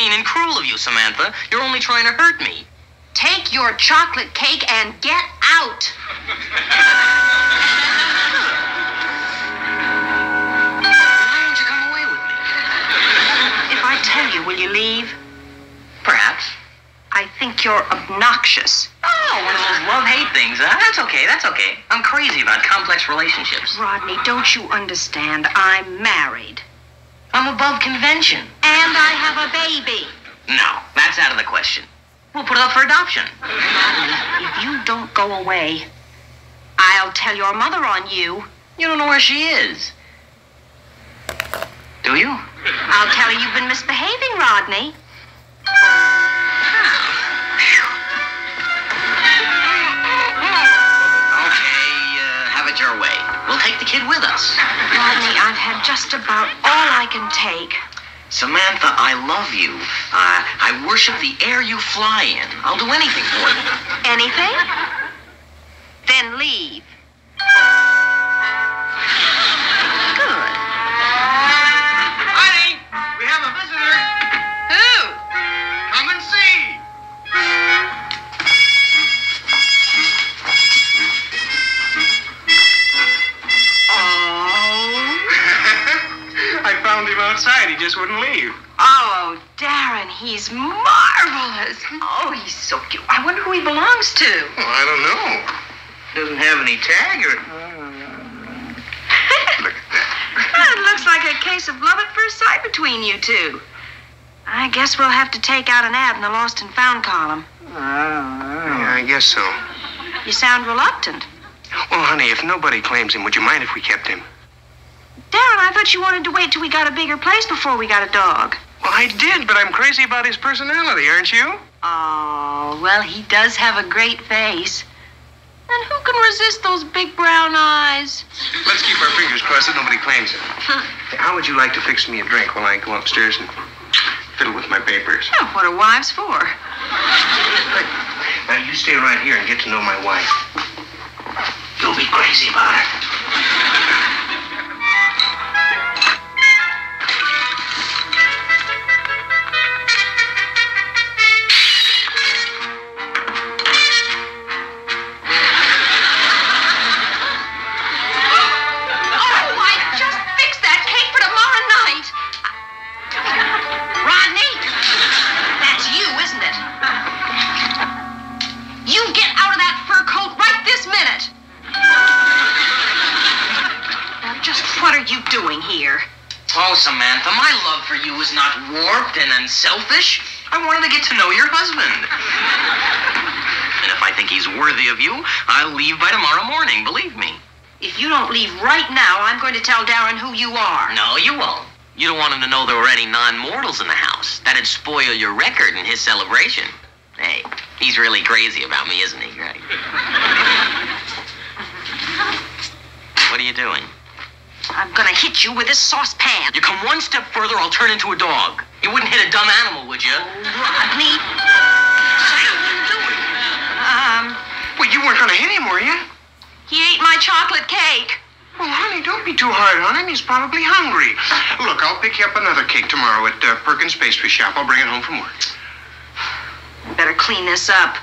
mean and cruel of you, Samantha. You're only trying to hurt me. Take your chocolate cake and get out. Why don't you come away with me? If I tell you, will you leave? Perhaps. I think you're obnoxious. Oh, one of those love-hate things, huh? That's okay, that's okay. I'm crazy about complex relationships. Rodney, don't you understand? I'm married. I'm above convention. And I have a baby. No, that's out of the question. We'll put it up for adoption. Rodney, if you don't go away, I'll tell your mother on you. You don't know where she is. Do you? I'll tell her you've been misbehaving, Rodney. Your way. We'll take the kid with us. Rodney, I've had just about all I can take. Samantha, I love you. I worship the air you fly in. I'll do anything for you. Anything? Then leave. Good. Honey, we have a visitor. Who? Come and see. I found him outside. He just wouldn't leave. Oh, Darren, he's marvelous. Oh, he's so cute. I wonder who he belongs to. Well, I don't know. Doesn't have any tag or... Look at that. It looks like a case of love at first sight between you two. I guess we'll have to take out an ad in the lost and found column. Yeah, I guess so. You sound reluctant. Well, honey, if nobody claims him, would you mind if we kept him? Darren, I thought you wanted to wait till we got a bigger place before we got a dog. Well, I did, but I'm crazy about his personality, aren't you? Oh, well, he does have a great face. And who can resist those big brown eyes? Let's keep our fingers crossed that nobody claims him. Hey, how would you like to fix me a drink while I go upstairs and fiddle with my papers? Oh, what are wives for? Now, you stay right here and get to know my wife. You'll be crazy about her. Oh, Samantha, my love for you is not warped and unselfish. I wanted to get to know your husband. And if I think he's worthy of you, I'll leave by tomorrow morning, believe me. If you don't leave right now, I'm going to tell Darren who you are. No, you won't. You don't want him to know there were any non-mortals in the house. That'd spoil your record in his celebration. Hey, he's really crazy about me, isn't he, Greg? What are you doing? I'm gonna hit you with this saucepan. You come one step further, I'll turn into a dog. You wouldn't hit a dumb animal, would you? Oh, Rodney. Sam, what are you doing? Well, you weren't going to hit him, were you? He ate my chocolate cake. Well, honey, don't be too hard on him. He's probably hungry. Look, I'll pick you up another cake tomorrow at Perkins' Pastry Shop. I'll bring it home from work. Better clean this up.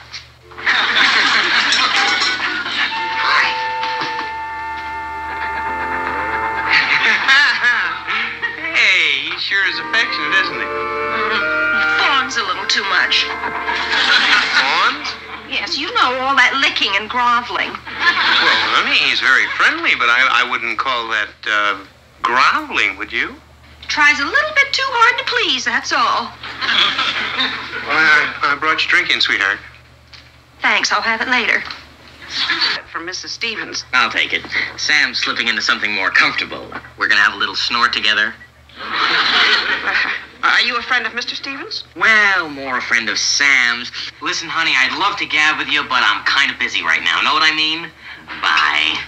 Hey, he sure is affectionate, isn't he? He fawns a little too much. Fawns? Yes, you know, all that licking and groveling. Well, honey, he's very friendly, but I wouldn't call that growling, would you? Tries a little bit too hard to please, that's all. Well, I brought you drink in, sweetheart. Thanks, I'll have it later. From Mrs. Stevens. I'll take it. Sam's slipping into something more comfortable. We're gonna have a little snort together. Are you a friend of Mr. Stevens? Well, more a friend of Sam's. Listen, honey, I'd love to gab with you, but I'm kind of busy right now. Know what I mean? Bye.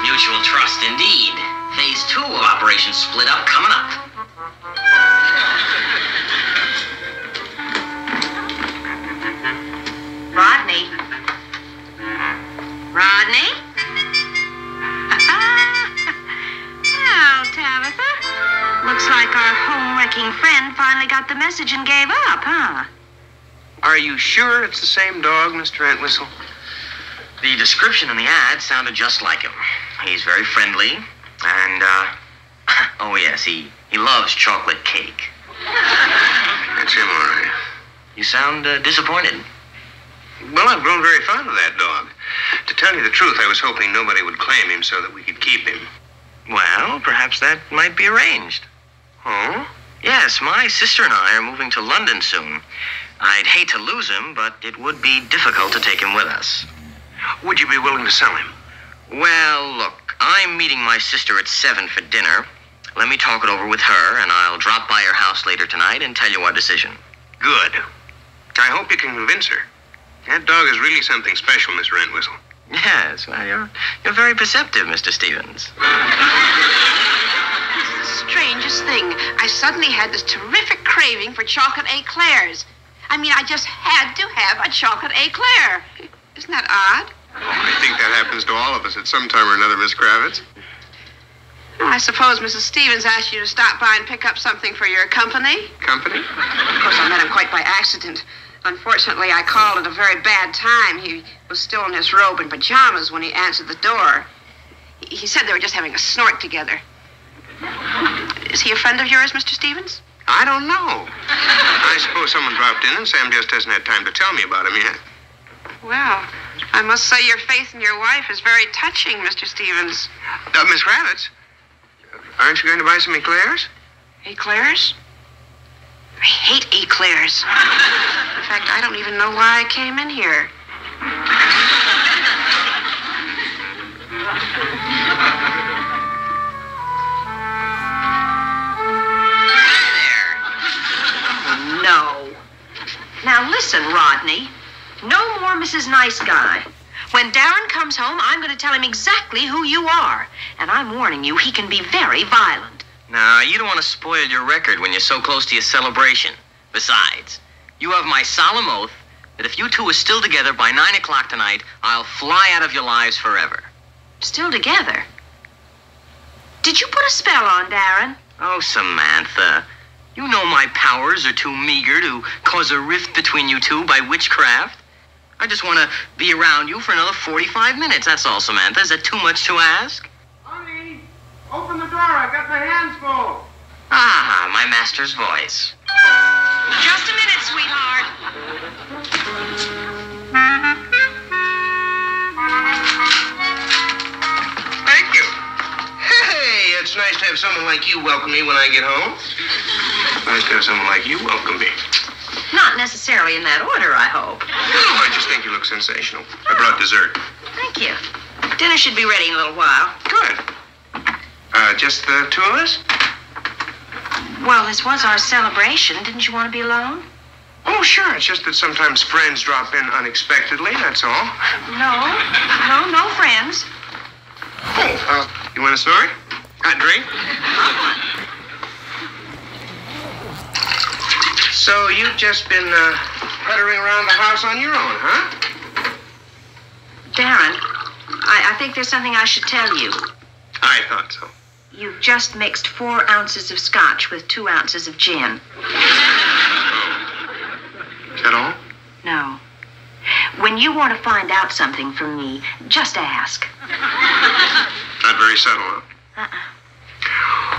Mutual trust, indeed. Phase 2 of Operation Split Up coming up. Rodney? striking friend finally got the message and gave up, huh? Are you sure it's the same dog, Mr. Entwistle? The description in the ad sounded just like him. He's very friendly, and, oh yes, he loves chocolate cake. That's him, all right. You sound disappointed. Well, I've grown very fond of that dog. To tell you the truth, I was hoping nobody would claim him so that we could keep him. Well, perhaps that might be arranged. Oh? Yes, my sister and I are moving to London soon. I'd hate to lose him, but it would be difficult to take him with us. Would you be willing to sell him? Well, look, I'm meeting my sister at 7 for dinner. Let me talk it over with her, and I'll drop by her house later tonight and tell you our decision. Good. I hope you can convince her. That dog is really something special, Mr. Entwistle. Yes, well, you're very perceptive, Mr. Stevens. It's the strangest thing. I suddenly had this terrific craving for chocolate eclairs. I mean, I just had to have a chocolate eclair. Isn't that odd? Oh, I think that happens to all of us at some time or another, Miss Kravitz. Well, I suppose Mrs. Stevens asked you to stop by and pick up something for your company. Company? Of course, I met him quite by accident. Unfortunately, I called at a very bad time. He was still in his robe and pajamas when he answered the door. He said they were just having a snort together. Is he a friend of yours, Mr. Stevens? I don't know. I suppose someone dropped in and Sam just hasn't had time to tell me about him yet. Well, I must say your faith in your wife is very touching, Mr. Stevens. Miss Kravitz, aren't you going to buy some eclairs? Eclairs? I hate eclairs. In fact, I don't even know why I came in here. There. No. Now listen, Rodney. No more Mrs. Nice Guy. When Darren comes home, I'm going to tell him exactly who you are. And I'm warning you, he can be very violent. Now, you don't want to spoil your record when you're so close to your celebration. Besides, you have my solemn oath that if you two are still together by 9 o'clock tonight, I'll fly out of your lives forever. Still together? Did you put a spell on Darren? Oh, Samantha, you know my powers are too meager to cause a rift between you two by witchcraft. I just want to be around you for another 45 minutes, that's all, Samantha. Is that too much to ask? Honey, open the door. I've got my hands full. Ah, my master's voice. Just a minute, sweetheart. Thank you. Hey, it's nice to have someone like you welcome me when I get home. Nice to have someone like you welcome me. Not necessarily in that order, I hope. Oh, I just think you look sensational. I brought dessert. Thank you. Dinner should be ready in a little while. Good. Just the two of us? Well, this was our celebration. Didn't you want to be alone? Oh, sure. It's just that sometimes friends drop in unexpectedly, that's all. No friends. Oh, you want a story? A drink? So you've just been puttering around the house on your own, huh? Darren, I think there's something I should tell you. I thought so. You've just mixed 4 ounces of scotch with 2 ounces of gin. Is that all? No. When you want to find out something from me, just ask. Not very subtle, huh?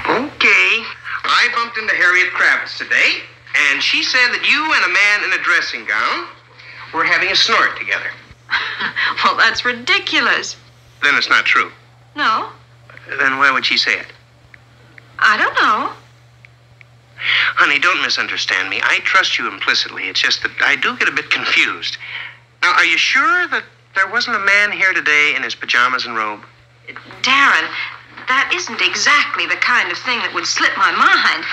Okay. I bumped into Harriet Kravitz today, and she said that you and a man in a dressing gown were having a snort together. Well, that's ridiculous. Then it's not true. No, Then why would she say it? I don't know. Honey, don't misunderstand me. I trust you implicitly. It's just that I do get a bit confused. Now, are you sure that there wasn't a man here today in his pajamas and robe? Darren, that isn't exactly the kind of thing that would slip my mind.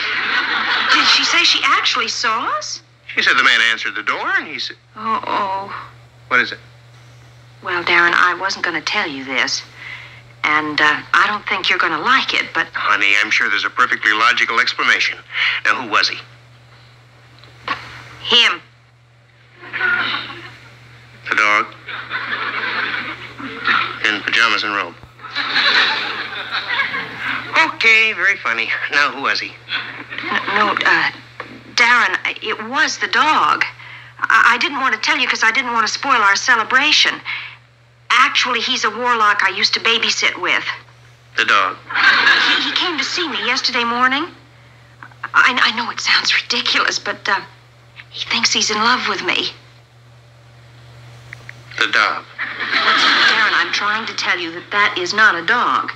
Did she say she actually saw us? She said the man answered the door, and he said... Oh. What is it? Well, Darren, I wasn't going to tell you this. And I don't think you're going to like it, but... Honey, I'm sure there's a perfectly logical explanation. Now, who was he? Him. The dog? In pajamas and robe. Okay, very funny. Now, who was he? No, Darren, it was the dog. I didn't want to tell you because I didn't want to spoil our celebration. Actually, he's a warlock I used to babysit with. The dog. He came to see me yesterday morning. I know it sounds ridiculous, but he thinks he's in love with me. The dog. Darren, I'm trying to tell you that is not a dog.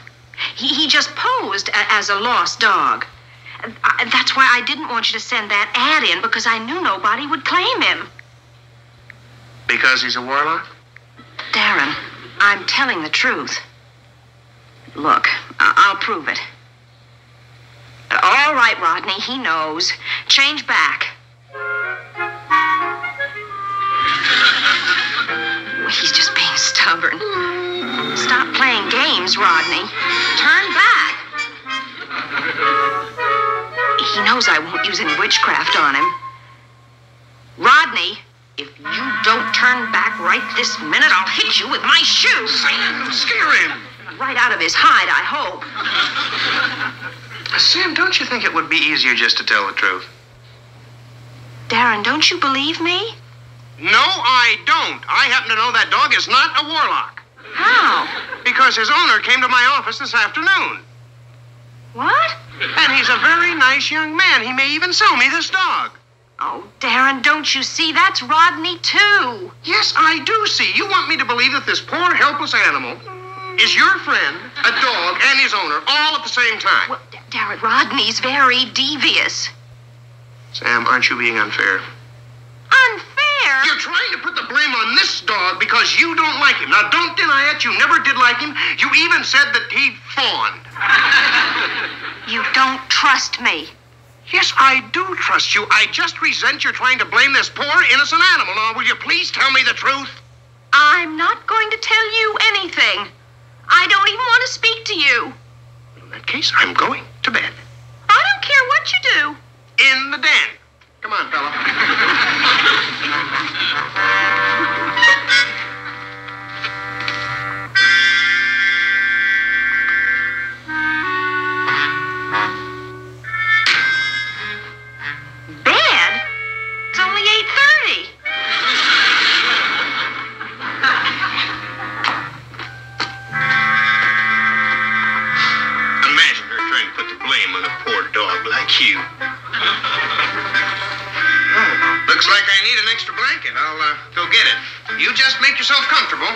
He just posed as a lost dog. That's why I didn't want you to send that ad in, because I knew nobody would claim him. Because he's a warlock? Darren, I'm telling the truth. Look, I'll prove it. All right, Rodney, he knows. Change back. He's just being stubborn. Stop playing games, Rodney. Turn back. He knows I won't use any witchcraft on him. Rodney, if you don't turn back right this minute, I'll hit you with my shoe. Sam, scare him. Right out of his hide, I hope. Sam, don't you think it would be easier just to tell the truth? Darren, don't you believe me? No, I don't. I happen to know that dog is not a warlock. How? Because his owner came to my office this afternoon. What? And he's a very nice young man. He may even sell me this dog. Oh, Darren, don't you see? That's Rodney, too. Yes, I do see. You want me to believe that this poor, helpless animal is your friend, a dog, and his owner, all at the same time. Well, Darren, Rodney's very devious. Sam, aren't you being unfair? Unfair? You're trying to put the blame on this dog because you don't like him. Now, don't deny it. You never did like him. You even said that he fawned. You don't trust me. Yes, I do trust you. I just resent you're trying to blame this poor, innocent animal. Now, will you please tell me the truth? I'm not going to tell you anything. I don't even want to speak to you. In that case, I'm going to bed. I don't care what you do. In the den. Come on, fella. Bed? It's only 8:30. Imagine her trying to put the blame on a poor dog like you. Looks like I need an extra blanket. I'll go get it. You just make yourself comfortable.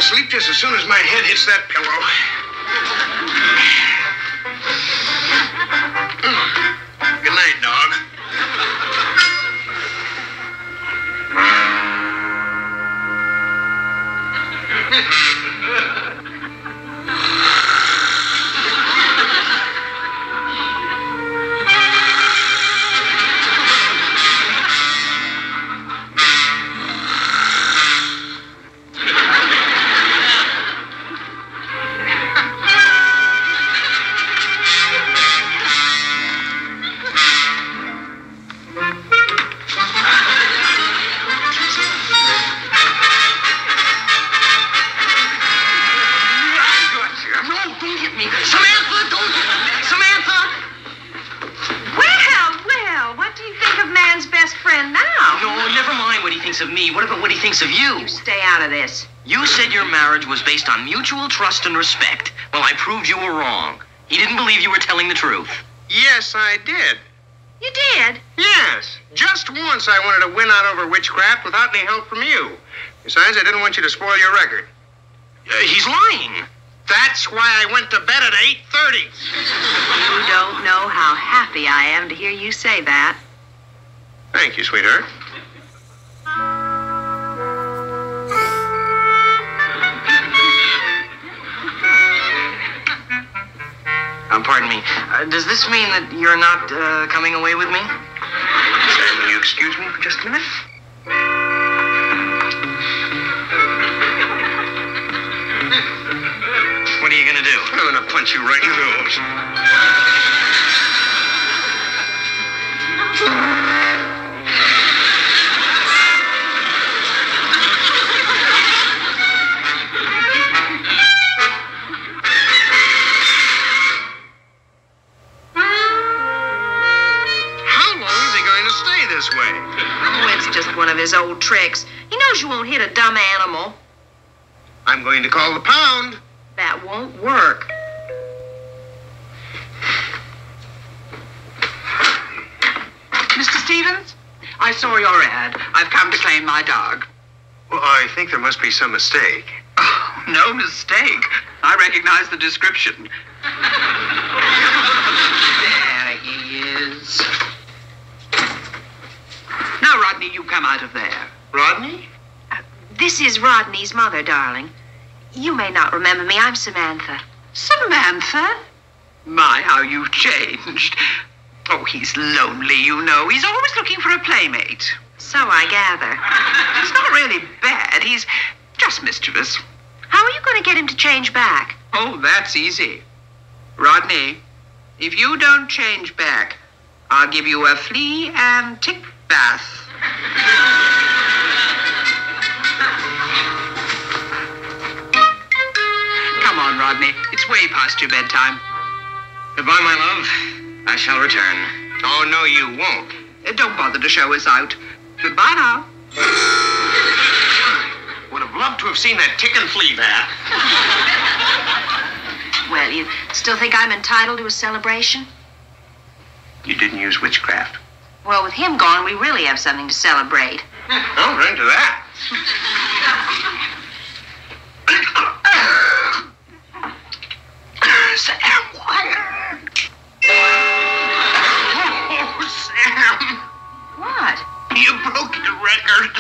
Sleep just as soon as my head hits that pillow. Good night, dog. Of me. What about what he thinks of you? You stay out of this. You said your marriage was based on mutual trust and respect. Well, I proved you were wrong. He didn't believe you were telling the truth. Yes, I did. You did? Yes. Just once I wanted to win out over witchcraft without any help from you. Besides, I didn't want you to spoil your record. He's lying. That's why I went to bed at 8:30. You don't know how happy I am to hear you say that. Thank you, sweetheart. Pardon me. Does this mean that you're not coming away with me? Will you excuse me for just a minute? What are you gonna do? I'm gonna punch you right in the nose. This way. Oh, it's just one of his old tricks. He knows you won't hit a dumb animal. I'm going to call the pound. That won't work. Mr. Stevens, I saw your ad. I've come to claim my dog. Well, I think there must be some mistake. Oh, no mistake. I recognize the description. There he is. Now, Rodney, you come out of there. Rodney? This is Rodney's mother, darling. You may not remember me. I'm Samantha. Samantha? My, how you've changed. Oh, he's lonely, you know. He's always looking for a playmate. So I gather. He's not really bad. He's just mischievous. How are you going to get him to change back? Oh, that's easy. Rodney, if you don't change back, I'll give you a flea and tick bath. Come on, Rodney. It's way past your bedtime. Goodbye, my love. I shall return. Oh, no, you won't. Don't bother to show us out. Goodbye now. Would have loved to have seen that tick and flea bath. Well, you still think I'm entitled to a celebration? You didn't use witchcraft. Well, with him gone, we really have something to celebrate. I'll run to that. Sam, quiet. Oh, Sam. What? You broke the record.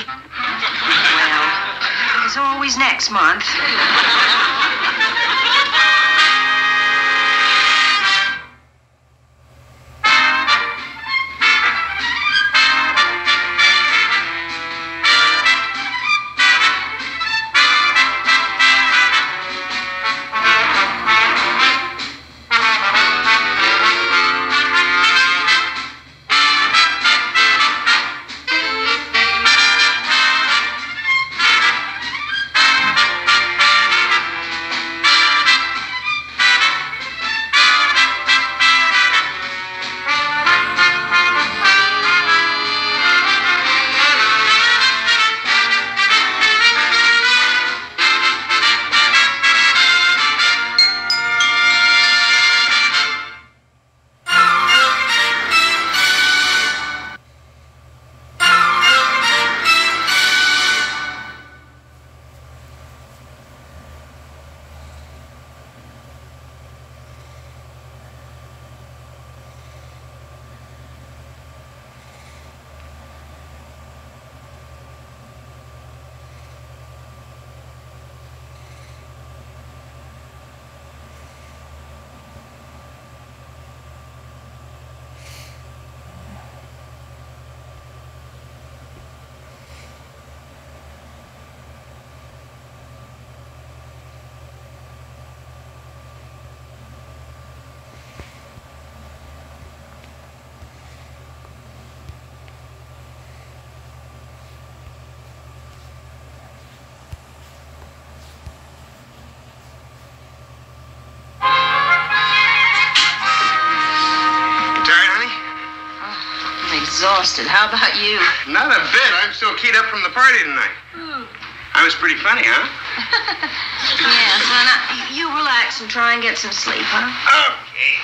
Well, there's always next month. Exhausted. How about you? Not a bit. I'm still keyed up from the party tonight. I was pretty funny, huh? Yes, well, now, you relax and try and get some sleep, huh? Okay.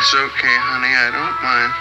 That's okay, honey. I don't mind.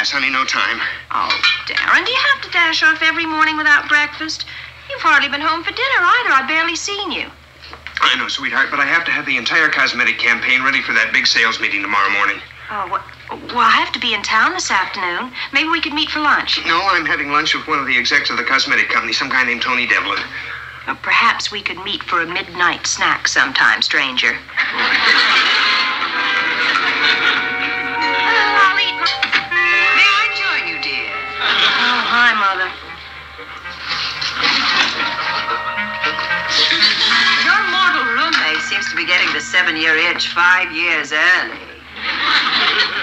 Honey, no time. Oh, Darren, do you have to dash off every morning without breakfast? You've hardly been home for dinner either. I've barely seen you. I know, sweetheart, but I have to have the entire cosmetic campaign ready for that big sales meeting tomorrow morning. Oh, well, I have to be in town this afternoon. Maybe we could meet for lunch. No, I'm having lunch with one of the execs of the cosmetic company, some guy named Tony Devlin. Perhaps we could meet for a midnight snack sometime, stranger. Hi, Mother. Your mortal roommate seems to be getting the 7-year itch 5 years early.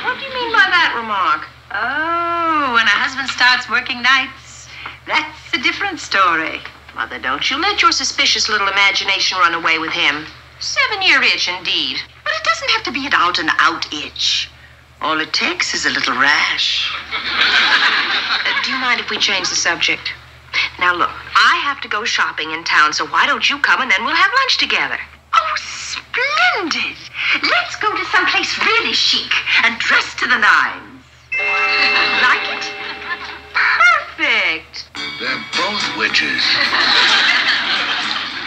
What do you mean by that remark? Oh, when a husband starts working nights, that's a different story. Mother, don't you let your suspicious little imagination run away with him. 7-year itch, indeed. But it doesn't have to be an out-and-out itch. All it takes is a little rash. Do you mind if we change the subject? Now, look, I have to go shopping in town, so why don't you come and then we'll have lunch together? Oh, splendid. Let's go to someplace really chic and dress to the nines. Like it? Perfect. They're both witches.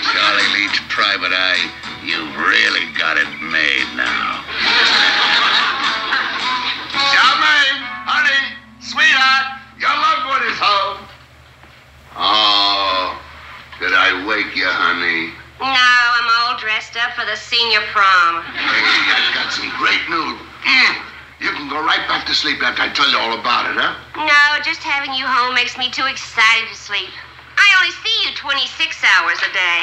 Charlie Leach, Private Eye, you've really got it made now. Charmaine, honey, sweetheart, your loved one is home. Oh, did I wake you, honey? No, I'm all dressed up for the senior prom. Hey, I've got some great news. You can go right back to sleep after I tell you all about it, huh? No, just having you home makes me too excited to sleep. I only see you 26 hours a day.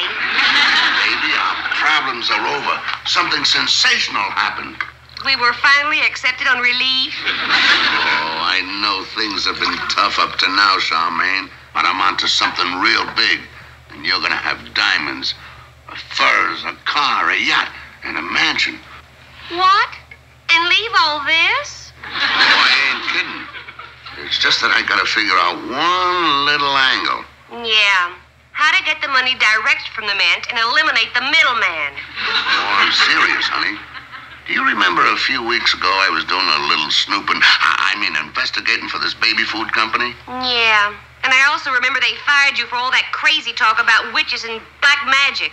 Baby, our problems are over. Something sensational happened. We were finally accepted on relief. Oh, I know things have been tough up to now, Charmaine, but I'm onto something real big. And you're gonna have diamonds, furs, a car, a yacht, and a mansion. What? And leave all this? Oh, I ain't kidding. It's just that I gotta figure out one little angle. Yeah. How to get the money direct from the mint and eliminate the middleman. Oh, I'm serious, honey. Do you remember a few weeks ago I was doing a little snooping? I mean, investigating for this baby food company? Yeah. And I also remember they fired you for all that crazy talk about witches and black magic.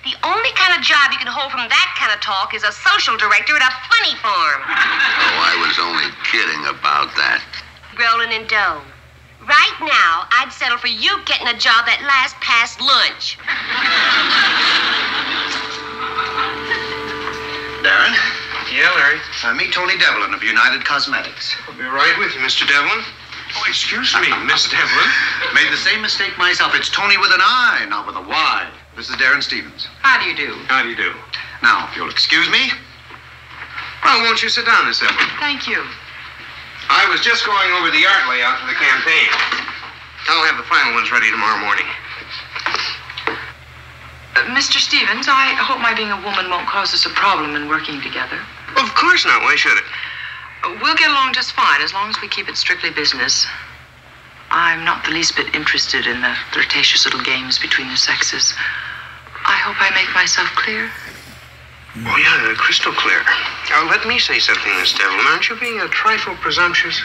The only kind of job you can hold from that kind of talk is a social director at a funny farm. Oh, I was only kidding about that. Rolling in dough. Right now, I'd settle for you getting a job that lasts past lunch. Darren? Yeah, Larry? Meet Tony Devlin of United Cosmetics. I'll be right with you, Mr. Devlin. Oh, excuse me, Miss Devlin. Made the same mistake myself. It's Tony with an I, not with a Y. This is Darren Stevens. How do you do? How do you do? Now, if you'll excuse me. Well, won't you sit down, Miss Devlin? Thank you. I was just going over the art layout for the campaign. I'll have the final ones ready tomorrow morning. Mr. Stevens, I hope my being a woman won't cause us a problem in working together. Of course not. Why should it? We'll get along just fine as long as we keep it strictly business. I'm not the least bit interested in the flirtatious little games between the sexes. I hope I make myself clear. Oh, yeah, crystal clear. Now, let me say something, Miss Devlin. Aren't you being a trifle presumptuous?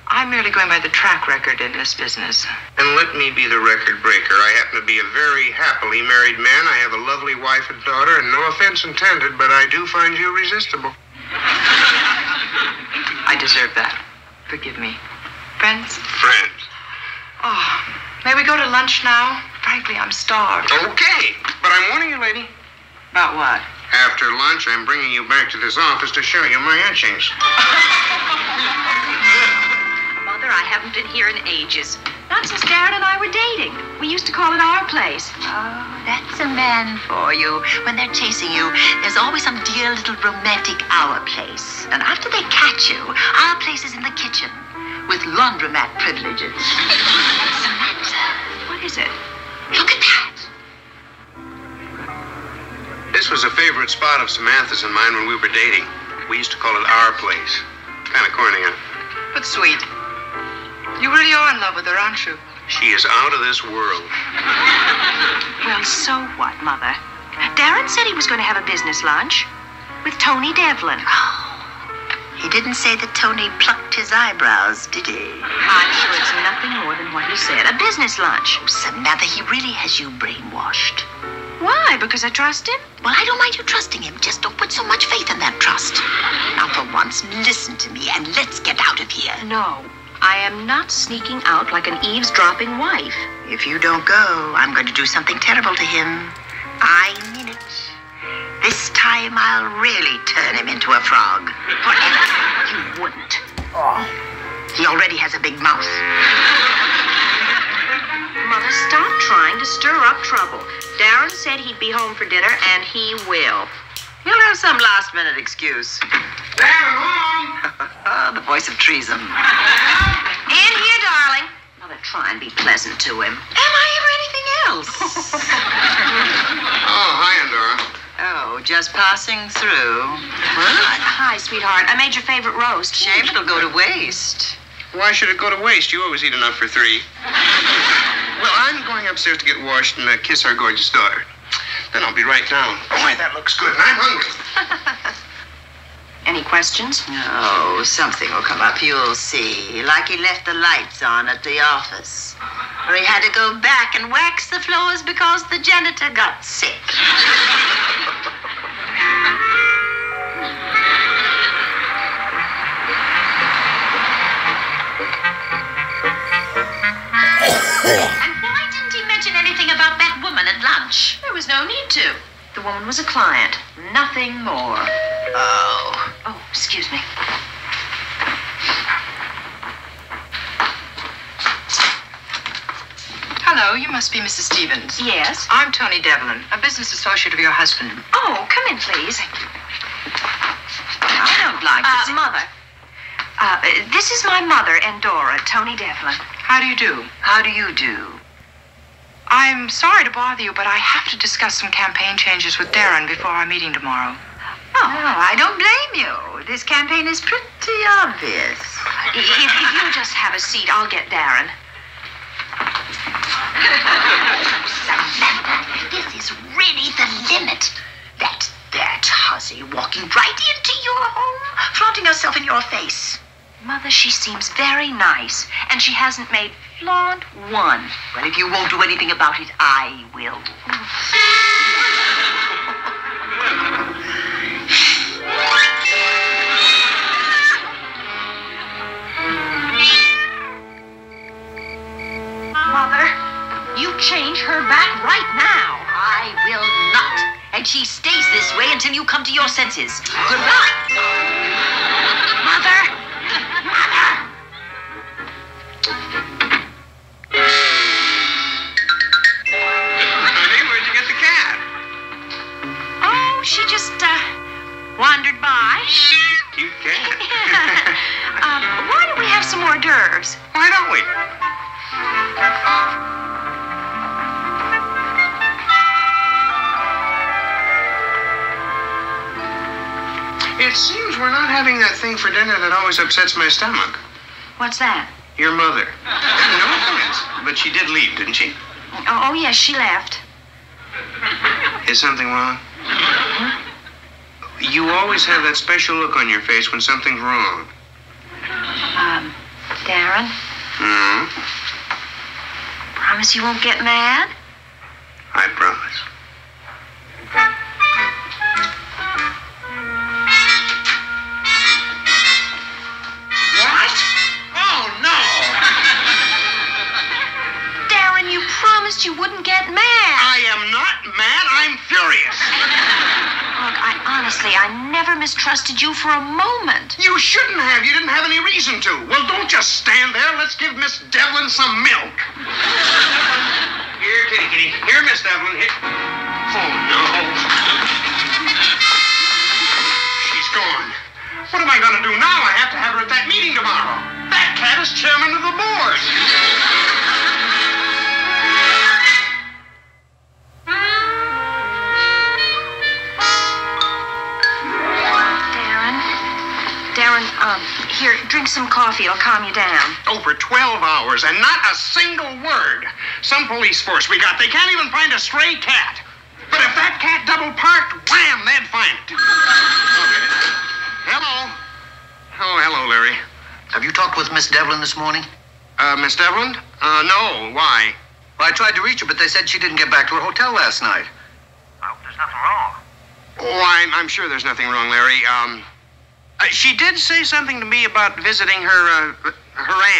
I'm merely going by the track record in this business. And let me be the record breaker. I happen to be a very happily married man. I have a lovely wife and daughter, and no offense intended, but I do find you irresistible. I deserve that. Forgive me. Friends? Friends. Oh, may we go to lunch now? Frankly, I'm starved. Okay, but I'm warning you, lady. About what? After lunch, I'm bringing you back to this office to show you my etchings. Mother, I haven't been here in ages. Not since Darren and I were dating. We used to call it our place. Oh, that's a man for you. When they're chasing you, there's always some dear little romantic our place. And after they catch you, our place is in the kitchen with laundromat privileges. Samantha, What is it? look at that. This was a favorite spot of Samantha's and mine when we were dating. We used to call it our place. Kind of corny, huh? But sweet. You really are in love with her, aren't you? She is out of this world. Well, so what, Mother? Darren said he was going to have a business lunch with Tony Devlin. He didn't say that Tony plucked his eyebrows, did he? I'm sure it's nothing more than what he said. A business lunch. Oh, Samantha, he really has you brainwashed. Why? Because I trust him? Well, I don't mind you trusting him. Just don't put so much faith in that trust. Now, for once, listen to me and let's get out of here. No. I am not sneaking out like an eavesdropping wife. If you don't go, I'm going to do something terrible to him. I mean it. This time I'll really turn him into a frog. Forever. You wouldn't. He already has a big mouth. Mother, stop trying to stir up trouble. Darren said he'd be home for dinner, and he will. He'll have some last-minute excuse. Damn home! The voice of treason. In here, darling. Mother, try and be pleasant to him. Am I ever anything else? Oh, hi, Andorra. Oh, just passing through. Hi, sweetheart. I made your favorite roast. Shame it'll go to waste. Why should it go to waste? You always eat enough for three. Well, I'm going upstairs to get washed and kiss our gorgeous daughter. Then I'll be right down. Boy, that looks good, and I'm hungry. Any questions? Oh, something will come up, you'll see. Like he left the lights on at the office. Or he had to go back and wax the floors because the janitor got sick. And why didn't he mention anything about that woman at lunch? There was no need to. The woman was a client. Nothing more. Oh, excuse me. Hello, you must be Mrs. Stevens. Yes? I'm Tony Devlin, a business associate of your husband. Oh, come in, please. I don't like this. Mother. This is my mother, Endora, Tony Devlin. How do you do? How do you do? I'm sorry to bother you, but I have to discuss some campaign changes with Darren before our meeting tomorrow. Oh, I don't blame you. This campaign is pretty obvious. If you'll just have a seat, I'll get Darren. Samantha, this is really the limit. That hussy walking right into your home, flaunting herself in your face. Mother, she seems very nice, and she hasn't made flaunt one. Well, if you won't do anything about it, I will. coming back right now. I will not. And she stays this way until you come to your senses. Good luck. Mother! Mother! Honey, where'd you get the cat? Oh, she just, wandered by. Cute cat. Why don't we have some hors d'oeuvres? Why don't we? It seems we're not having that thing for dinner that always upsets my stomach. What's that? Your mother. No offense, but she did leave, didn't she? Oh, yes, she left. Is something wrong? You always have that special look on your face when something's wrong. Darren, Hmm? promise you won't get mad? I promise. What? Oh, no! Darren, you promised you wouldn't get mad. I am not mad. I'm furious. Look, I never mistrusted you for a moment. You shouldn't have. You didn't have any reason to. Well, don't just stand there. Let's give Miss Devlin some milk. Here, kitty, kitty. Here, Miss Devlin. Here. Oh, no. She's gone. What am I going to do now? I have to have her at that meeting tomorrow. That cat is chairman of the board. Darren, here, drink some coffee. It'll calm you down. Over 12 hours and not a single word. Some police force we got. They can't even find a stray cat. But if that cat double parked, wham, they'd find it. Okay. Hello. Oh, hello, Larry. Have you talked with Miss Devlin this morning? Miss Devlin? No. Why? Well, I tried to reach her, but they said she didn't get back to her hotel last night. I hope there's nothing wrong. Oh, I'm sure there's nothing wrong, Larry. She did say something to me about visiting her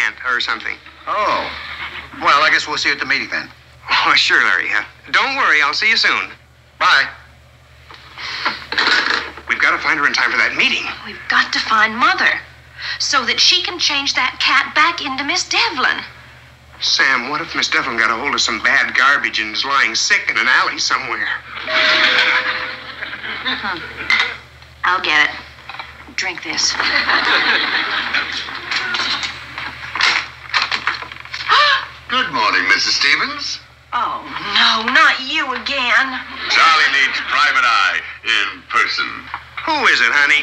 aunt or something. Oh. Well, I guess we'll see you at the meeting then. Oh, sure, Larry. Don't worry. I'll see you soon. Bye. We've got to find her in time for that meeting. We've got to find Mother so that she can change that cat back into Miss Devlin. Sam, what if Miss Devlin got a hold of some bad garbage and is lying sick in an alley somewhere? I'll get it. Drink this. Good morning, Mrs. Stevens. Oh, no, not you again. Charlie needs private eye in person. Who is it, honey?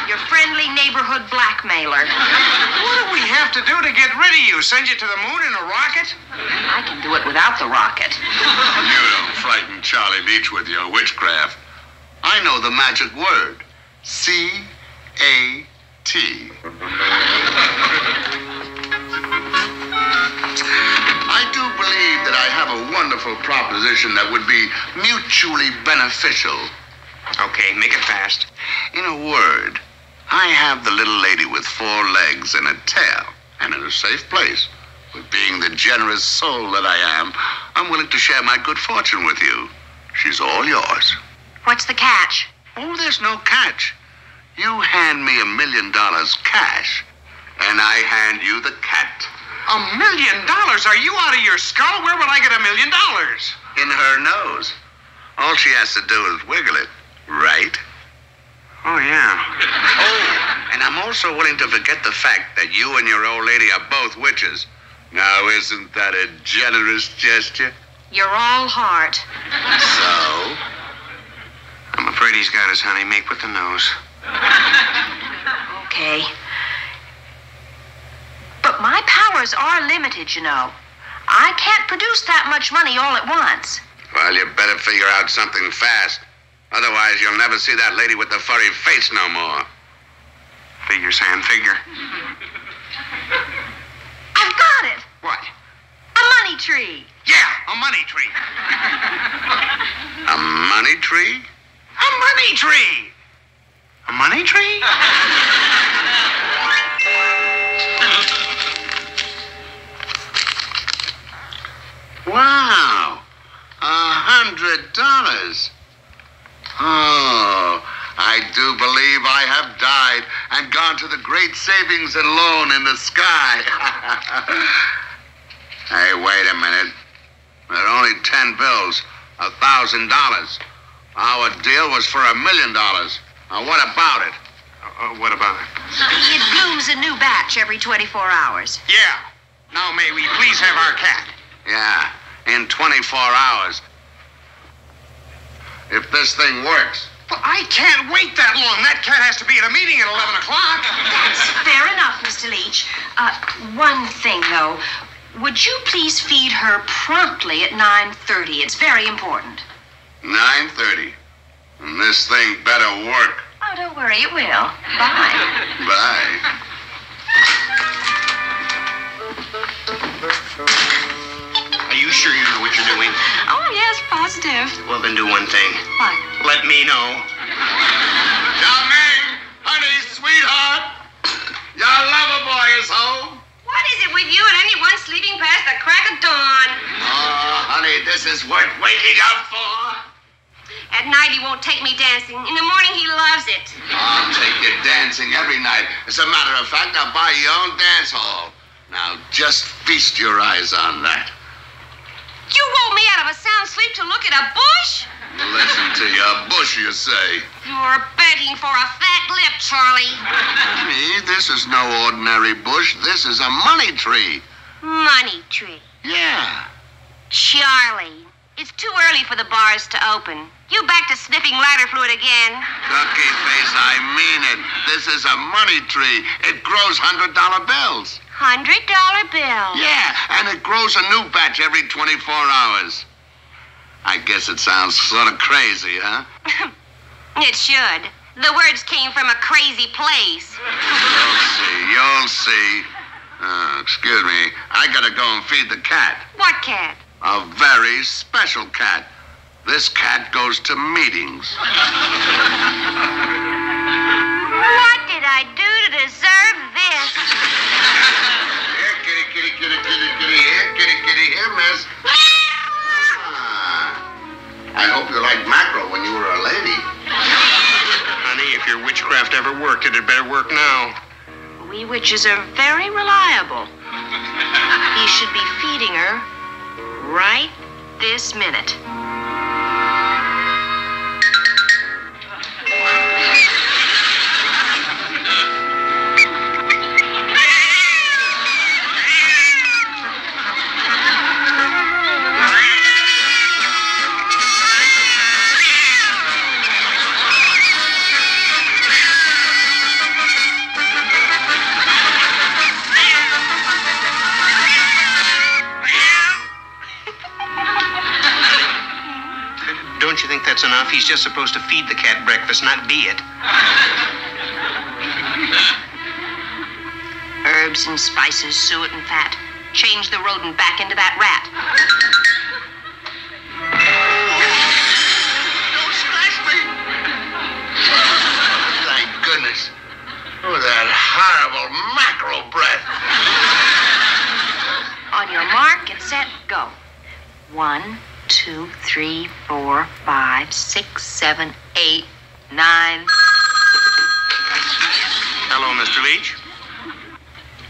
Your friendly neighborhood blackmailer. What do we have to do to get rid of you? Send you to the moon in a rocket? I can do it without the rocket. You don't frighten Charlie Beach with your witchcraft. I know the magic word. C-A-T. I do believe that I have a wonderful proposition that would be mutually beneficial. Okay, make it fast. In a word, I have the little lady with 4 legs and a tail, and in a safe place. But being the generous soul that I am, I'm willing to share my good fortune with you. She's all yours. What's the catch? Oh, there's no catch. You hand me $1 million cash, and I hand you the cat. $1 million? Are you out of your skull? Where would I get $1 million? In her nose. All she has to do is wiggle it, right? Oh, yeah. Oh, and I'm also willing to forget the fact that you and your old lady are both witches. Now, isn't that a generous gesture? You're all heart. So? I'm afraid he's got us, honey. Make with the nose. Okay. But my powers are limited, you know. I can't produce that much money all at once. Well, you better figure out something fast. Otherwise, you'll never see that lady with the furry face no more. Figure, Sam, figure. I've got it. What? A money tree. Yeah, a money tree. A money tree? A money tree! A money tree? Wow. believe I have died and gone to the great savings and loan in the sky. Hey, wait a minute. There are only 10 bills, $1,000. Our deal was for $1 million. Now, what about it? What about it? It blooms a new batch every 24 hours. Yeah. Now, may we please have our cat? Yeah, in 24 hours. If this thing works. Well, I can't wait that long. That cat has to be at a meeting at 11 o'clock. That's fair enough, Mr. Leach. One thing, though. Would you please feed her promptly at 9:30? It's very important. 9:30. And this thing better work. Oh, don't worry, it will. Bye. Bye. Are you sure you know what you're doing? Oh, yes, positive. Well, then do one thing. What? Let me know. Charmaine, honey, sweetheart, your lover boy is home. What is it with you and anyone sleeping past the crack of dawn? Oh, honey, this is worth waking up for. At night, he won't take me dancing. In the morning, he loves it. I'll take you dancing every night. As a matter of fact, I'll buy your own dance hall. Now, just feast your eyes on that. You woke me out of a sound sleep to look at a bush? Listen to your bush, you say. You're begging for a fat lip, Charlie. Me, this is no ordinary bush. This is a money tree. Money tree. Yeah. Charlie, it's too early for the bars to open. You back to sniffing lighter fluid again? Cookie face, I mean it. This is a money tree. It grows $100 bills. $100 bill. Yeah, and it grows a new batch every 24 hours. I guess it sounds sort of crazy, huh? It should. The words came from a crazy place. You'll see. Excuse me. I gotta go and feed the cat. What cat? A very special cat. This cat goes to meetings. What did I do to deserve this? Here, kitty, kitty, kitty, kitty, kitty. Here, kitty, kitty. Here, miss. I hope you liked mackerel when you were a lady. Honey, if your witchcraft ever worked, it'd better work now. We witches are very reliable. He should be feeding her right this minute. Don't you think that's enough? He's just supposed to feed the cat breakfast, not be it. Herbs and spices, suet and fat. Change the rodent back into that rat. Don't smash me. Thank goodness. Oh, that horrible mackerel breath. On your mark, get set, go. 1, 2, 3, 4, 5, 6, 7, 8, 9. Hello, Mr. Leach.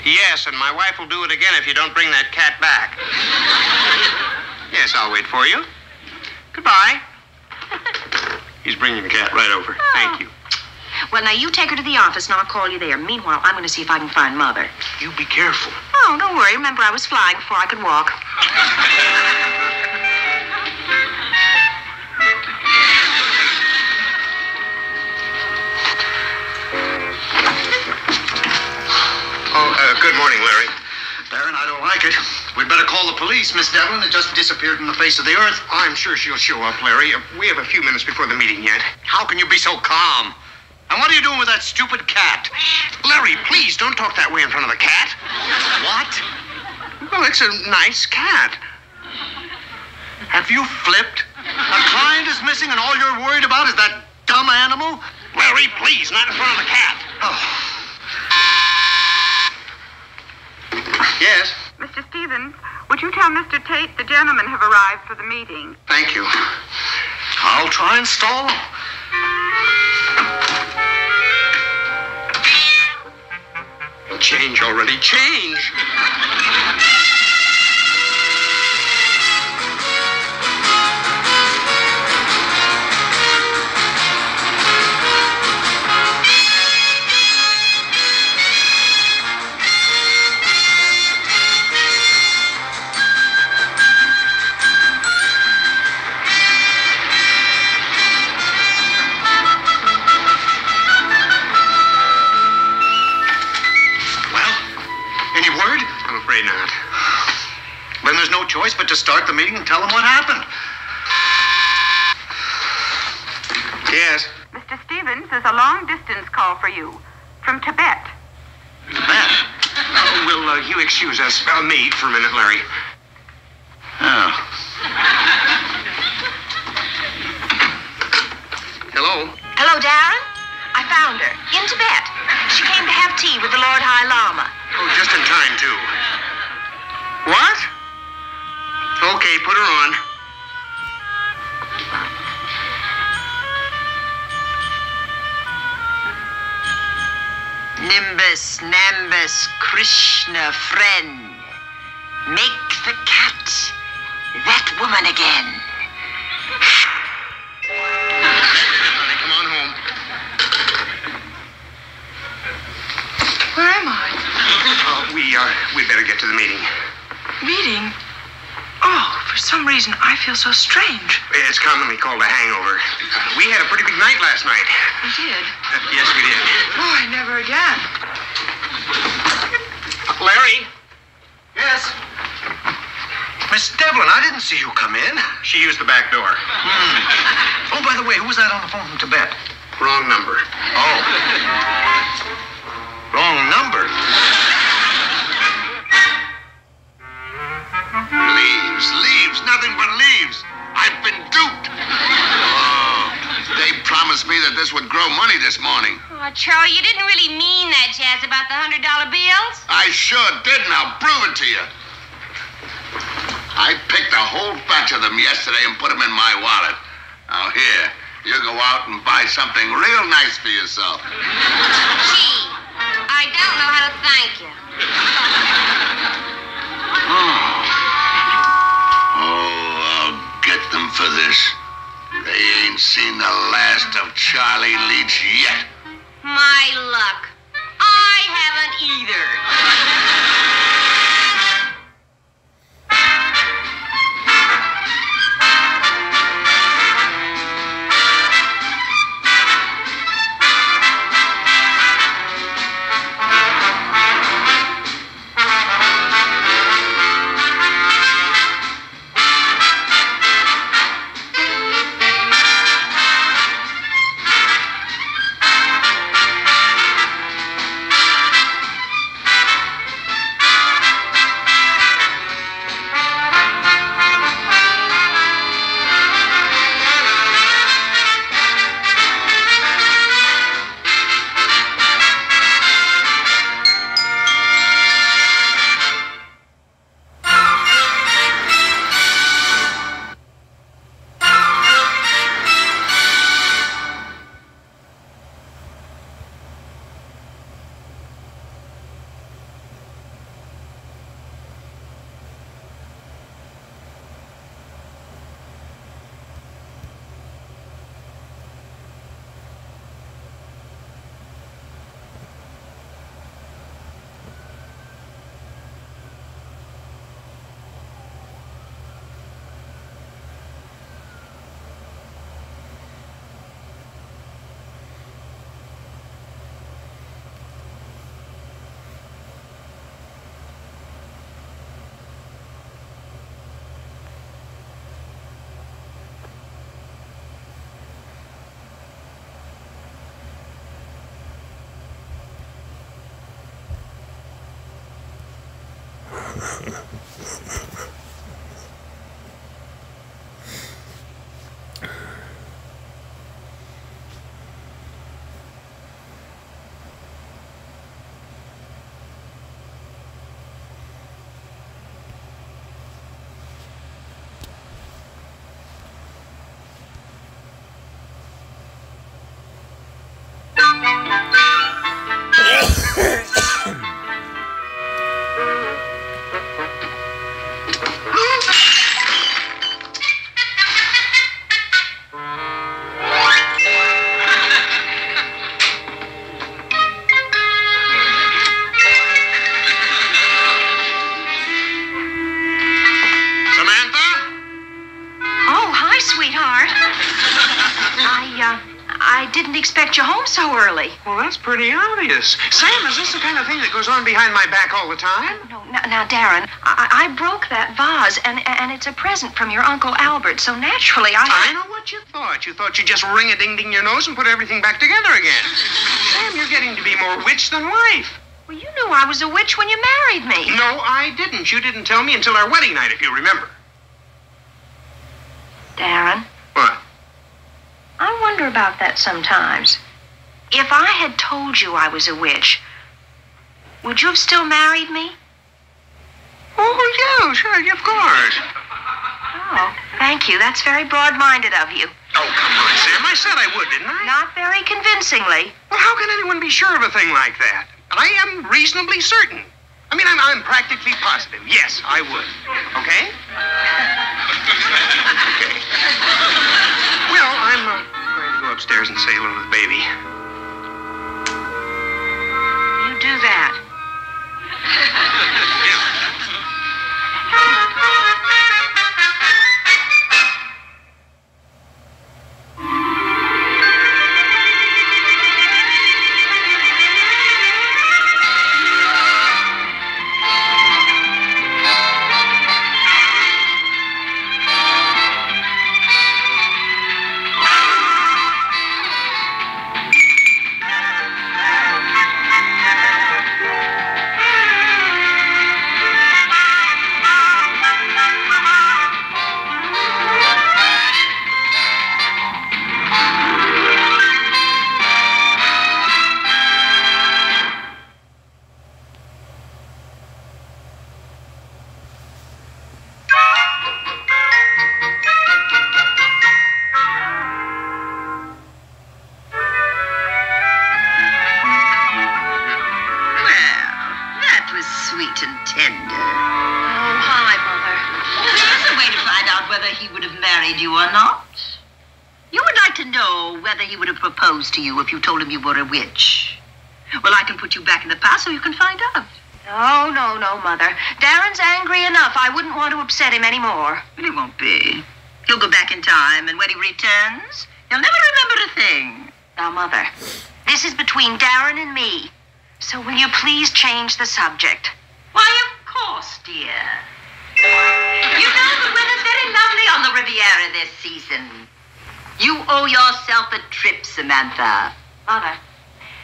Yes, and my wife will do it again if you don't bring that cat back. Yes, I'll wait for you. Goodbye. He's bringing the cat right over. Thank you. Well, now you take her to the office and I'll call you there. Meanwhile, I'm going to see if I can find Mother. You be careful. Oh, don't worry. Remember, I was flying before I could walk. Good morning, Larry. Baron, I don't like it. We'd better call the police. Miss Devlin had just disappeared from the face of the earth. I'm sure she'll show up, Larry. We have a few minutes before the meeting yet. How can you be so calm? And what are you doing with that stupid cat? Larry, please don't talk that way in front of the cat. What? Well, it's a nice cat. Have you flipped? A client is missing and all you're worried about is that dumb animal? Larry, please, not in front of the cat. Oh. Yes? Mr. Stevens, would you tell Mr. Tate the gentlemen have arrived for the meeting? Thank you. I'll try and stall them. Change already. Change! Not. Then there's no choice but to start the meeting and tell them what happened. Yes? Mr. Stevens, there's a long-distance call for you from Tibet. Tibet? Will you excuse us? Me for a minute, Larry. Oh. Hello? Hello, Darren? I found her. In Tibet. She came to have tea with the Lord High Lama. Oh, just in time, too. What? Okay, put her on. Nimbus, Nambus, Krishna, friend. Make the cat that woman again. Honey, come on home. Where am I? We better get to the meeting. Meeting? Oh, for some reason, I feel so strange. It's commonly called a hangover. We had a pretty big night last night. We did? Yes, we did. Boy, never again. Larry? Yes? Miss Devlin, I didn't see you come in. She used the back door. Oh, by the way, who was that on the phone from Tibet? Wrong number. Oh. Wrong number. Leaves, nothing but leaves. I've been duped. Oh, they promised me that this would grow money this morning. Oh, Charlie, you didn't really mean that jazz about the $100 bills. I sure did, and I'll prove it to you. I picked a whole batch of them yesterday and put them in my wallet. Now here, you go out and buy something real nice for yourself. Gee, I don't know how to thank you. I'll get them for this. They ain't seen the last of Charlie Leach yet. My luck. I haven't either. you home so early? Well, that's pretty obvious. Sam, is this the kind of thing that goes on behind my back all the time? No, now, Darren, I broke that vase, and it's a present from your Uncle Albert, so naturally I know what you thought. You thought you'd just ring-a-ding-ding your nose and put everything back together again. Sam, you're getting to be more witch than wife. Well, you knew I was a witch when you married me. No, I didn't. You didn't tell me until our wedding night, if you remember. Darren. What? I wonder about that sometimes. If I had told you I was a witch, would you have still married me? Oh, yeah, sure, of course. Oh, thank you. That's very broad-minded of you. Oh, come on, Sam. I said I would, didn't I? Not very convincingly. Well, how can anyone be sure of a thing like that? I am reasonably certain. I mean, I'm practically positive. Yes, I would. Okay? Okay. Well, I'm going to go upstairs and say hello to the baby. You do that. To you if you told him you were a witch. Well, I can put you back in the past so you can find out. No, Mother. Darren's angry enough. I wouldn't want to upset him anymore. Well, he won't be. He'll go back in time, and when he returns, he'll never remember a thing. Now, Mother, this is between Darren and me. So will you please change the subject? Why, of course, dear. You know the weather's very lovely on the Riviera this season. You owe yourself a trip, Samantha. Mother,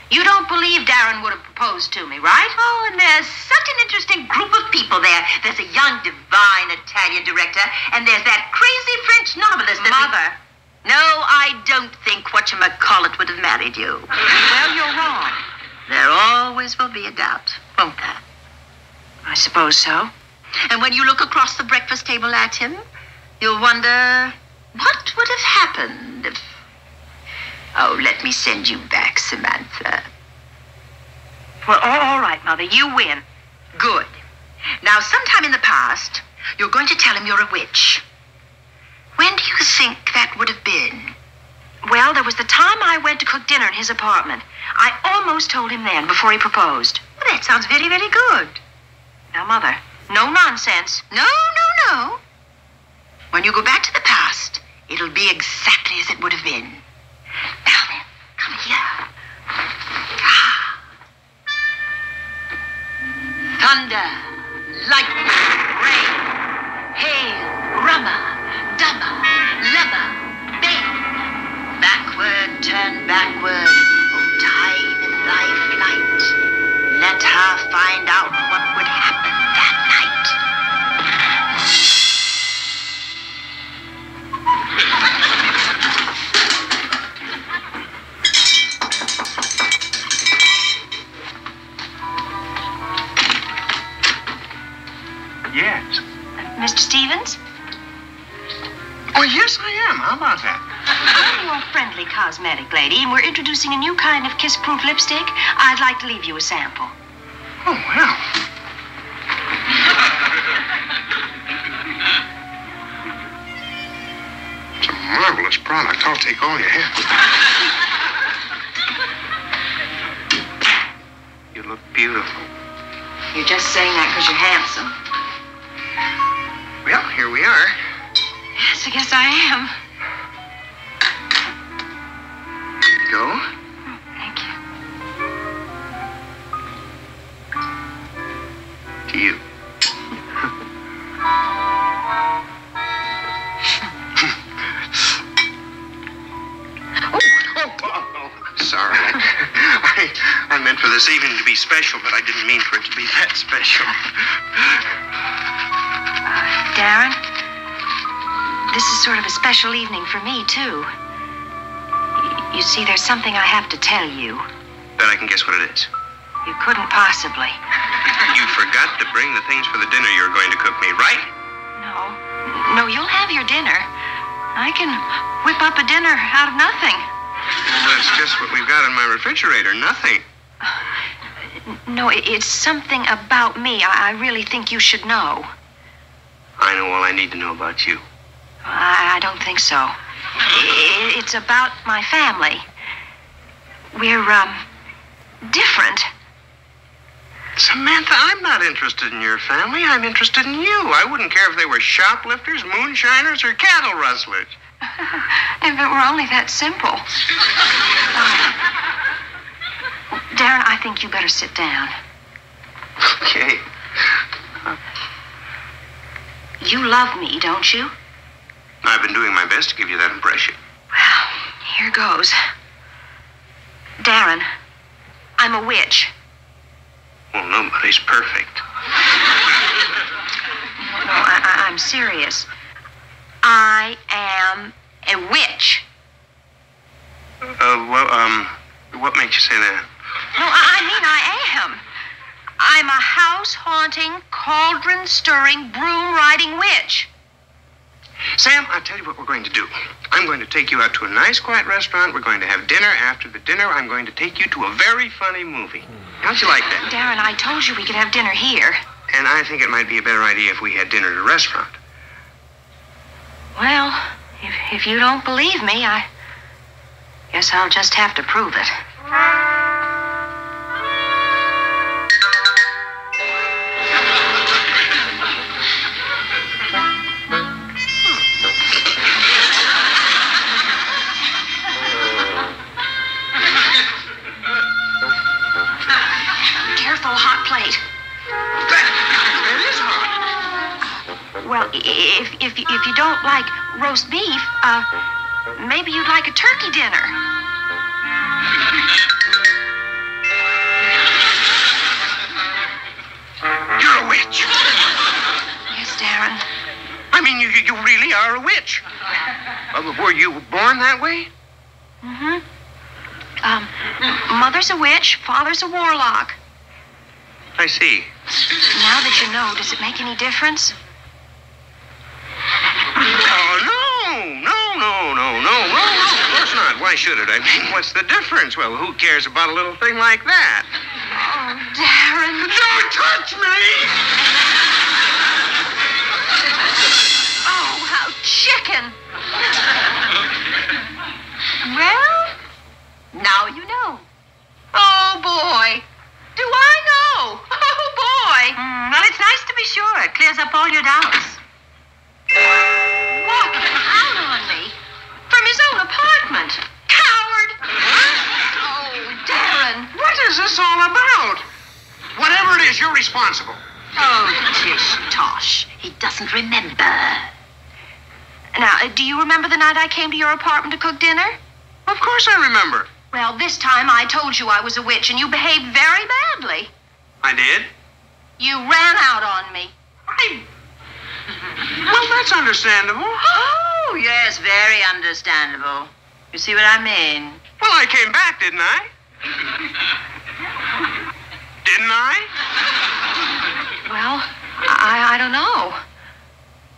you don't believe Darren would have proposed to me, right? Oh, and there's such an interesting group of people there. There's a young, divine Italian director, and there's that crazy French novelist. Mother. No, I don't think whatchamacallit would have married you. Well, you're wrong. There always will be a doubt, won't there? I suppose so. And when you look across the breakfast table at him, you'll wonder... what would have happened if... Oh, let me send you back, Samantha. Well, all right, Mother. You win. Good. Now, sometime in the past, you're going to tell him you're a witch. When do you think that would have been? Well, there was the time I went to cook dinner in his apartment. I almost told him then, before he proposed. Well, that sounds very, very good. Now, Mother, no nonsense. No. When you go back to the past, it'll be exactly as it would have been. Now then, come here. Thunder, lightning, rain, hail, rummer, dummer, lummer, bang. Backward, turn backward. Oh, time in thy flight. Let her find out what would happen that night. Yes. Mr. Stevens? Oh, yes, I am. How about that? I'm your friendly cosmetic lady, and we're introducing a new kind of kiss-proof lipstick. I'd like to leave you a sample. Oh, well. It's a marvelous product. I'll take all you have. You look beautiful. You're just saying that because you're handsome. Well, here we are. Yes, I guess I am. Go. to you. Sorry. I meant for this evening to be special, but I didn't mean for it to be that special. Darren, this is sort of a special evening for me, too. You see, there's something I have to tell you. Bet I can guess what it is. You couldn't possibly. You forgot to bring the things for the dinner you're going to cook me, right? No, you'll have your dinner. I can whip up a dinner out of nothing. Well, that's just what we've got in my refrigerator, nothing. No, it's something about me I really think you should know. I know all I need to know about you. I don't think so. It's about my family. We're, different. Samantha, I'm not interested in your family. I'm interested in you. I wouldn't care if they were shoplifters, moonshiners, or cattle rustlers. If it were only that simple. Darren, I think you better sit down. Okay. You love me, don't you? I've been doing my best to give you that impression. Well, here goes. Darren, I'm a witch. Well, nobody's perfect. No, I'm serious. I am a witch. What makes you say that? No, I mean I am. I'm a house-haunting, cauldron-stirring, broom-riding witch. Sam, I'll tell you what we're going to do. I'm going to take you out to a nice, quiet restaurant. We're going to have dinner. After the dinner, I'm going to take you to a very funny movie. How'd you like that? Darren, I told you we could have dinner here. And I think it might be a better idea if we had dinner at a restaurant. Well, if you don't believe me, I guess I'll just have to prove it. Careful, hot plate. That is hot. Well, if you don't like roast beef, maybe you'd like a turkey dinner. You're a witch. Yes, Darren. I mean, you really are a witch. Were you born that way? Mm-hmm. Mother's a witch, father's a warlock. I see. Now that you know, does it make any difference? Oh, no. Of course not. Why should it? I mean, what's the difference? Well, who cares about a little thing like that? Oh, Darren. Don't touch me! Oh, how chicken. Well, now you know. Oh, boy. Do I know? Oh, boy. Well, it's nice to be sure. It clears up all your doubts. Walking out on me from his own apartment. Coward. Oh, Darren. What is this all about? Whatever it is, you're responsible. Oh, Tish Tosh. He doesn't remember. Now, do you remember the night I came to your apartment to cook dinner? Of course I remember. Well, this time I told you I was a witch, and you behaved very badly. I did? You ran out on me. Well, that's understandable. Oh, yes, very understandable. You see what I mean? Well, I came back, didn't I? Didn't I? Well, I don't know.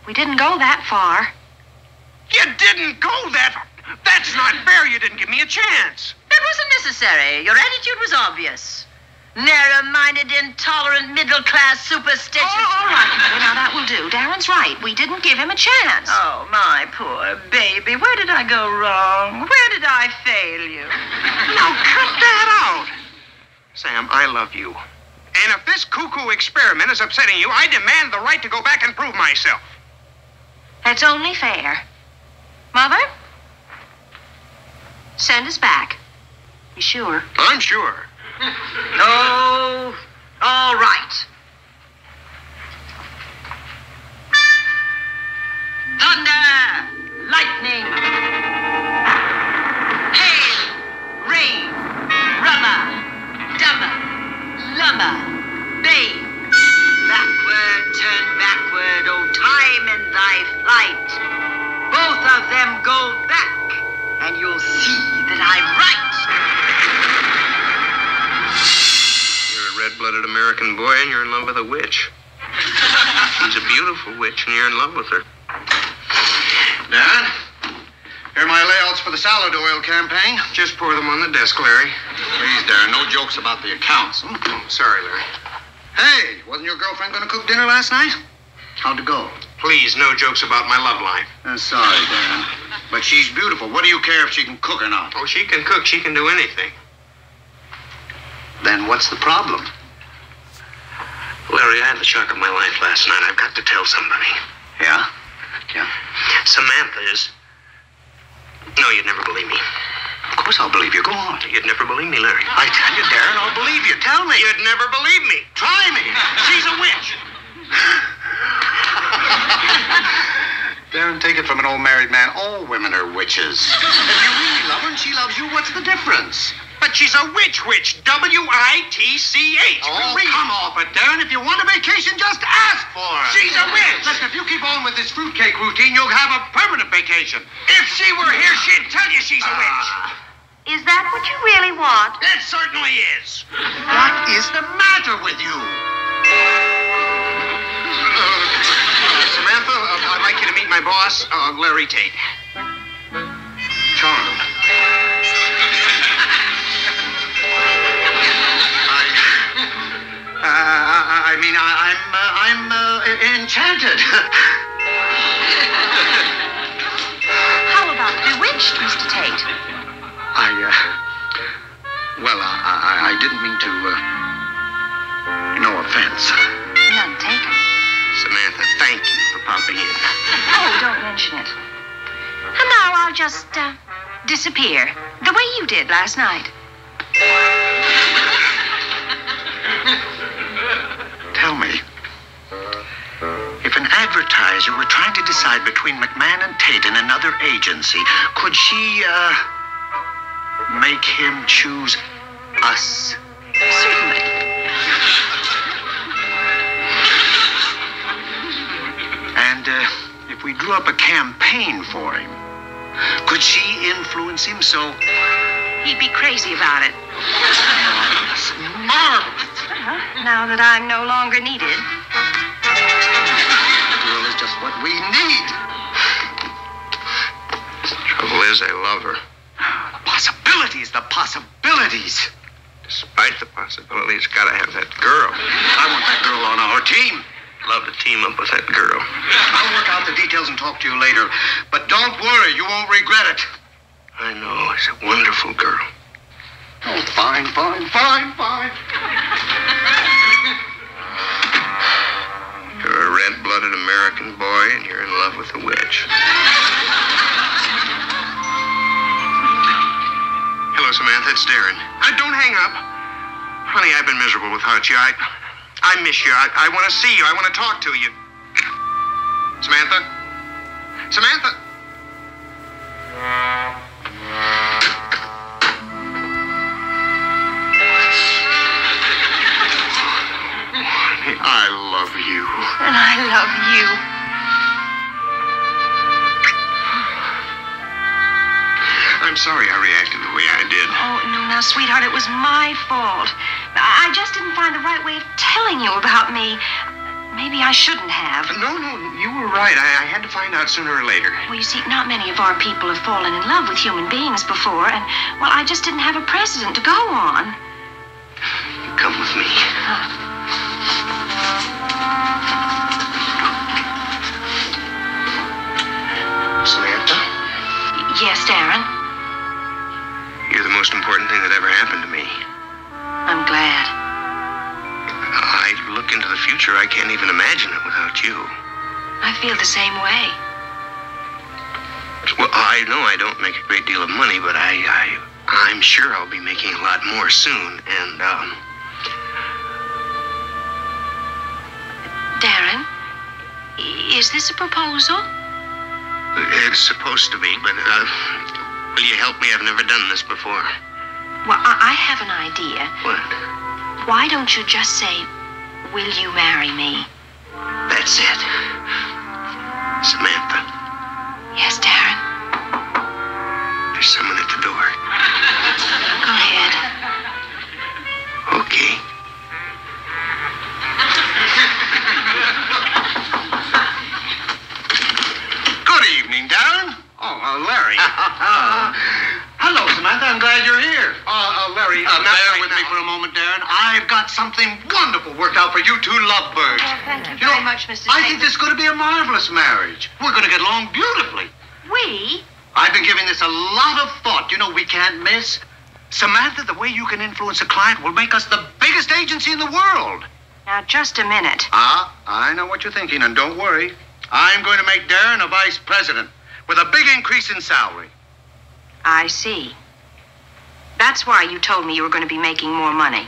We didn't go that far. You didn't go that far. That's not fair. You didn't give me a chance. That wasn't necessary. Your attitude was obvious. Narrow-minded, intolerant, middle-class, superstitious... Oh, all right, Mother. Now, that will do. Darren's right. We didn't give him a chance. Oh, my poor baby. Where did I go wrong? Where did I fail you? Now, cut that out. Sam, I love you. And if this cuckoo experiment is upsetting you, I demand the right to go back and prove myself. That's only fair. Mother? Send us back. You sure? I'm sure. Oh, all right. thy flight. Both of them go back, and you'll see that I'm right. You're a red-blooded American boy, and you're in love with a witch. She's a beautiful witch, and you're in love with her. Dad, here are my layouts for the salad oil campaign. Just pour them on the desk, Larry. Please, Darren, no jokes about the accounts. Oh, sorry, Larry. Hey, wasn't your girlfriend going to cook dinner last night? How'd it go? Please, no jokes about my love life. Sorry, Darren. But she's beautiful. What do you care if she can cook or not? Oh, she can cook. She can do anything. Then what's the problem? Larry, I had the shock of my life last night. I've got to tell somebody. Yeah? Yeah. Samantha is... No, you'd never believe me. Of course I'll believe you. Go on. You'd never believe me, Larry. I tell you, Darren, I'll believe you. Tell me. You'd never believe me. Try me. She's a witch. Darren, take it from an old married man. All women are witches. If you really love her and she loves you, what's the difference? But she's a witch. W-I-T-C-H. Oh, come off it, Darren. If you want a vacation, just ask for her. She's a witch. Listen, if you keep on with this fruitcake routine, you'll have a permanent vacation. If she were here, she'd tell you she's a witch. Is that what you really want? It certainly is. What is the matter with you? Samantha, I'd like you to meet my boss, Larry Tate. Charmed. I'm enchanted. How about bewitched, Mr. Tate? I didn't mean to, no offense. None taken. Samantha, thank you for popping in. Oh, don't mention it. And now I'll just, disappear. The way you did last night. Tell me, if an advertiser were trying to decide between McMahon and Tate in another agency, could she, make him choose us? Certainly. And, if we drew up a campaign for him, could she influence him so... He'd be crazy about it. Marvelous! Now that I'm no longer needed. The girl is just what we need. Trouble is, I love her. The possibilities. Despite the possibilities, gotta have that girl. I want that girl on our team. Love to team up with that girl. I'll work out the details and talk to you later. But don't worry, you won't regret it. I know, she's a wonderful girl. Oh, fine. You're a red-blooded American boy, and you're in love with a witch. Hello, Samantha, it's Darren. Don't hang up. Honey, I've been miserable without you. I miss you. I want to see you. I want to talk to you. Samantha? Samantha? I love you. And I love you. I'm sorry I reacted the way I did. Oh, no, now, sweetheart, it was my fault. I just didn't find the right way of telling you about me. Maybe I shouldn't have. No, you were right. I had to find out sooner or later. Well, you see, not many of our people have fallen in love with human beings before, and, well, I just didn't have a precedent to go on. You come with me. Samantha? Yes, Darren? You're the most important thing that ever happened to me. I'm glad. I look into the future. I can't even imagine it without you. I feel the same way. Well, I know I don't make a great deal of money, but I'm sure I'll be making a lot more soon, and, Darren, is this a proposal? It's supposed to be, but, will you help me? I've never done this before. Well, I have an idea. What? Why don't you just say, will you marry me? That's it. Samantha, Yes, Darren. there's someone at the door. Go ahead. Okay. Good evening, Darren. Oh, Larry. Hello, Samantha. I'm glad you're here. Larry. Bear with me for a moment, Darren. I've got something wonderful worked out for you two lovebirds. Well, thank you very much, Mr. I Tate. think this is going to be a marvelous marriage. We're going to get along beautifully. We? I've been giving this a lot of thought. You know, we can't miss. Samantha, the way you can influence a client will make us the biggest agency in the world. Now, just a minute. I know what you're thinking, and don't worry. I'm going to make Darren a vice president with a big increase in salary. I see. That's why you told me you were going to be making more money.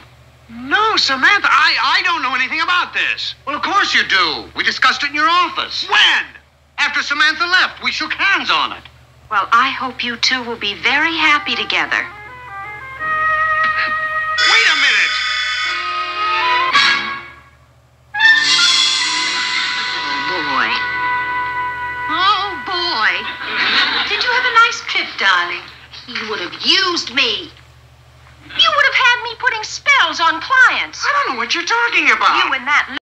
No, Samantha, I don't know anything about this. Well, of course you do. We discussed it in your office. When? After Samantha left, we shook hands on it. Well, I hope you two will be very happy together. Wait a minute. Oh, boy. Did you have a nice trip, darling? You would have used me. You would have had me putting spells on clients. I don't know what you're talking about. You and that